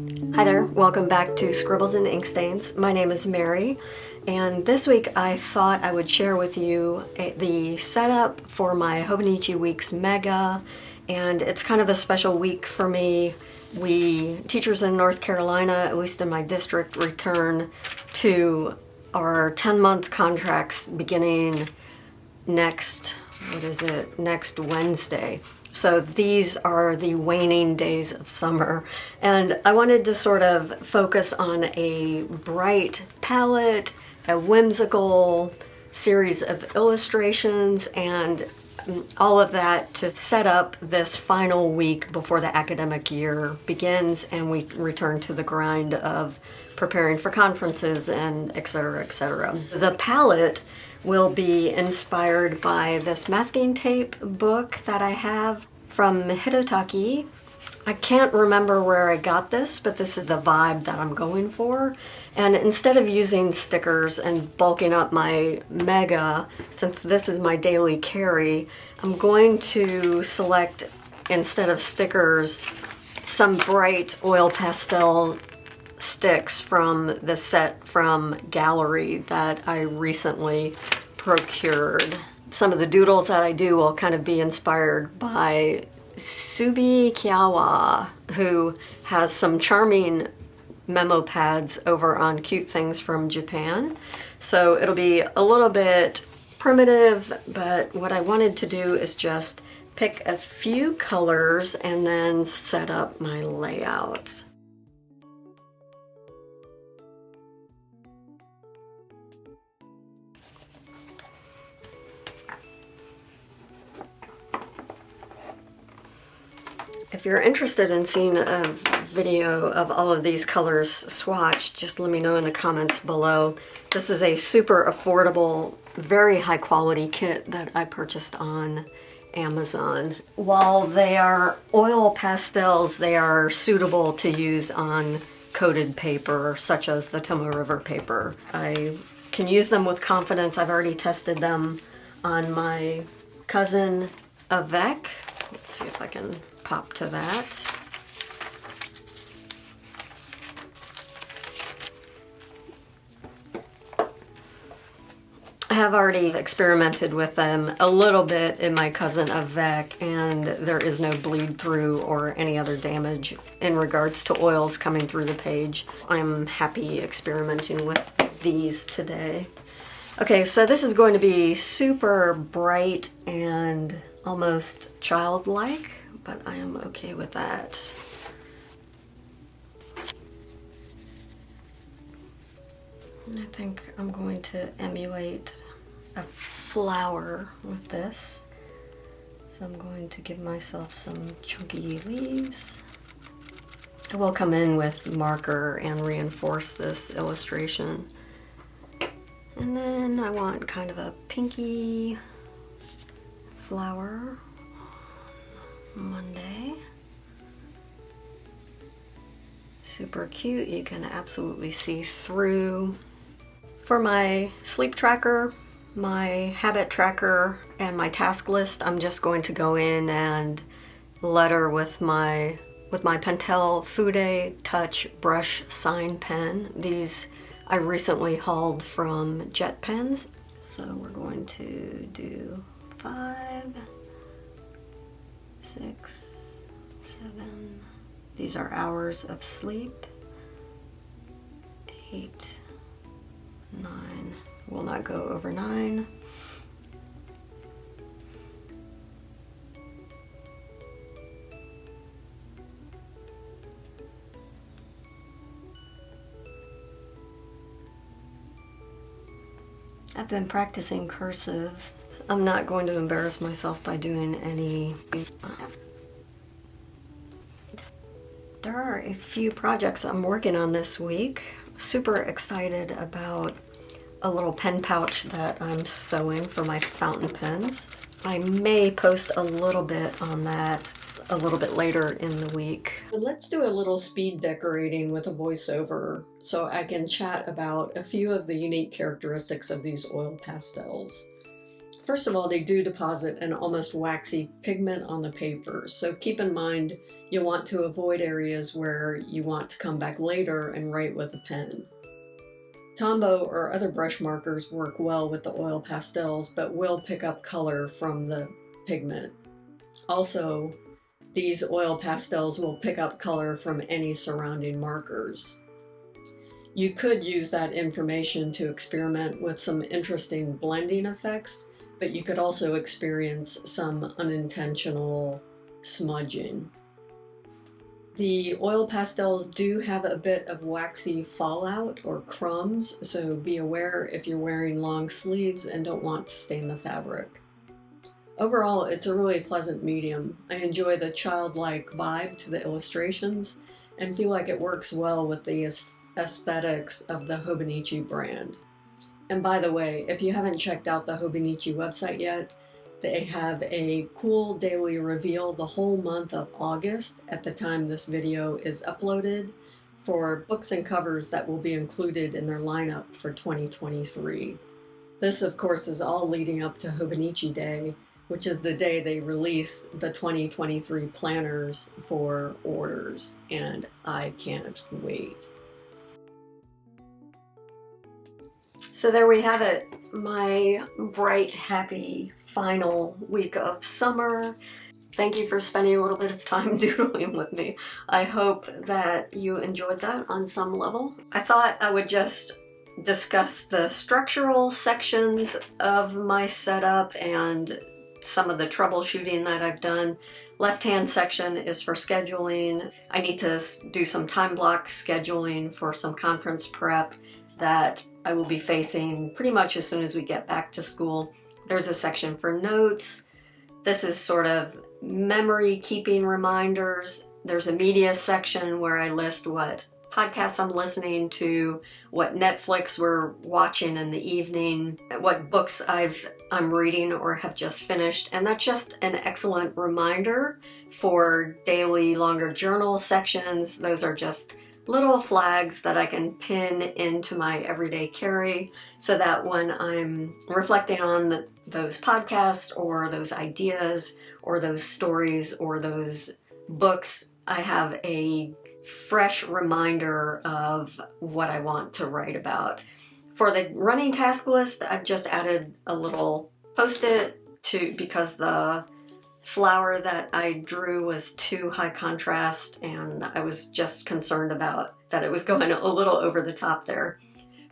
Hi there, welcome back to Scribbles and Inkstains. My name is Mary, and this week I thought I would share with you the setup for my Hobonichi Weeks Mega, and it's kind of a special week for me. We, teachers in North Carolina, at least in my district, return to our 10-month contracts beginning next Wednesday. So these are the waning days of summer, and I wanted to sort of focus on a bright palette, a whimsical series of illustrations, and all of that to set up this final week before the academic year begins and we return to the grind of preparing for conferences and etc., etc. The palette will be inspired by this masking tape book that I have from Hitotaki. I can't remember where I got this, but this is the vibe that I'm going for. And instead of using stickers and bulking up my Mega, since this is my daily carry, I'm going to select, instead of stickers, some bright oil pastel sticks from the set from Gallery that I recently procured. Some of the doodles that I do will kind of be inspired by Subi Kiawa, who has some charming memo pads over on Cute Things from Japan. So it'll be a little bit primitive, but what I wanted to do is just pick a few colors and then set up my layout. If you're interested in seeing a video of all of these colors swatched, just let me know in the comments below. This is a super affordable, very high quality kit that I purchased on Amazon. While they are oil pastels, they are suitable to use on coated paper, such as the Tomoe River paper. I can use them with confidence. I've already tested them on my cousin Avec. Let's see if I can pop to that. I have already experimented with them a little bit in my cousin Avec, and there is no bleed through or any other damage in regards to oils coming through the page. I'm happy experimenting with these today. Okay, so this is going to be super bright and almost childlike, but I am okay with that. I think I'm going to emulate a flower with this. So I'm going to give myself some chunky leaves. I will come in with marker and reinforce this illustration. And then I want kind of a pinky flower on Monday. Super cute, you can absolutely see through. For my sleep tracker, my habit tracker, and my task list, I'm just going to go in and letter with my Pastel Fude Touch brush sign pen. These I recently hauled from Jet Pens. So we're going to do 5, 6, 7. These are hours of sleep. 8, 9. Will not go over 9. I've been practicing cursive. I'm not going to embarrass myself by doing any. There are a few projects I'm working on this week. Super excited about a little pen pouch that I'm sewing for my fountain pens. I may post a little bit on that a little bit later in the week. Let's do a little speed decorating with a voiceover so I can chat about a few of the unique characteristics of these oil pastels. First of all, they do deposit an almost waxy pigment on the papers, so keep in mind you'll want to avoid areas where you want to come back later and write with a pen. Tombow or other brush markers work well with the oil pastels, but will pick up color from the pigment. Also, these oil pastels will pick up color from any surrounding markers. You could use that information to experiment with some interesting blending effects, but you could also experience some unintentional smudging. The oil pastels do have a bit of waxy fallout or crumbs, so be aware if you're wearing long sleeves and don't want to stain the fabric. Overall, it's a really pleasant medium. I enjoy the childlike vibe to the illustrations and feel like it works well with the aesthetics of the Hobonichi brand. And by the way, if you haven't checked out the Hobonichi website yet, they have a cool daily reveal the whole month of August at the time this video is uploaded for books and covers that will be included in their lineup for 2023. This, of course, is all leading up to Hobonichi Day, which is the day they release the 2023 planners for orders, and I can't wait. So there we have it, my bright, happy final week of summer. Thank you for spending a little bit of time doodling with me. I hope that you enjoyed that on some level. I thought I would just discuss the structural sections of my setup and some of the troubleshooting that I've done. Left-hand section is for scheduling. I need to do some time block scheduling for some conference prep that I will be facing pretty much as soon as we get back to school. There's a section for notes. This is sort of memory keeping reminders. There's a media section where I list what podcasts I'm listening to, what Netflix we're watching in the evening, what books I'm reading or have just finished. And that's just an excellent reminder for daily longer journal sections. Those are just little flags that I can pin into my everyday carry so that when I'm reflecting on those podcasts or those ideas or those stories or those books, I have a fresh reminder of what I want to write about. For the running task list, I've just added a little post-it because the flower that I drew was too high contrast and I was just concerned about that it was going a little over the top there.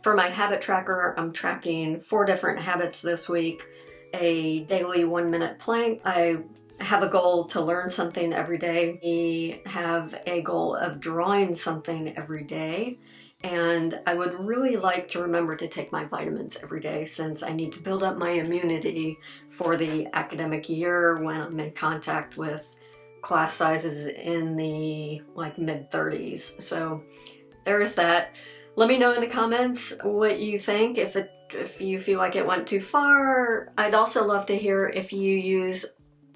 For my habit tracker, I'm tracking 4 different habits this week, a daily 1-minute plank. I have a goal to learn something every day. We have a goal of drawing something every day. And I would really like to remember to take my vitamins every day since I need to build up my immunity for the academic year when I'm in contact with class sizes in the mid-30s. So there's that. Let me know in the comments what you think, if you feel like it went too far. I'd also love to hear if you use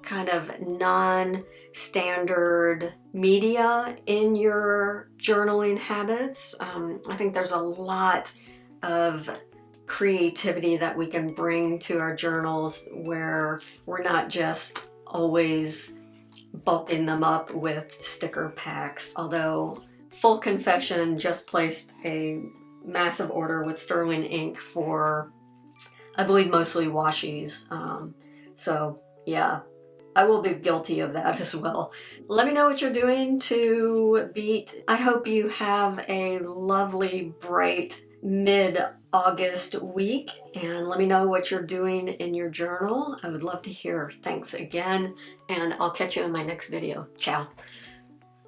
kind of non-standard media in your journaling habits. I think there's a lot of creativity that we can bring to our journals where we're not just always bulking them up with sticker packs. Although, full confession, just placed a massive order with sterling ink for, I believe, mostly washies. So yeah, I will be guilty of that as well. Let me know what you're doing to beat. I hope you have a lovely, bright mid-August week, and let me know what you're doing in your journal. I would love to hear. Thanks again, and I'll catch you in my next video. Ciao.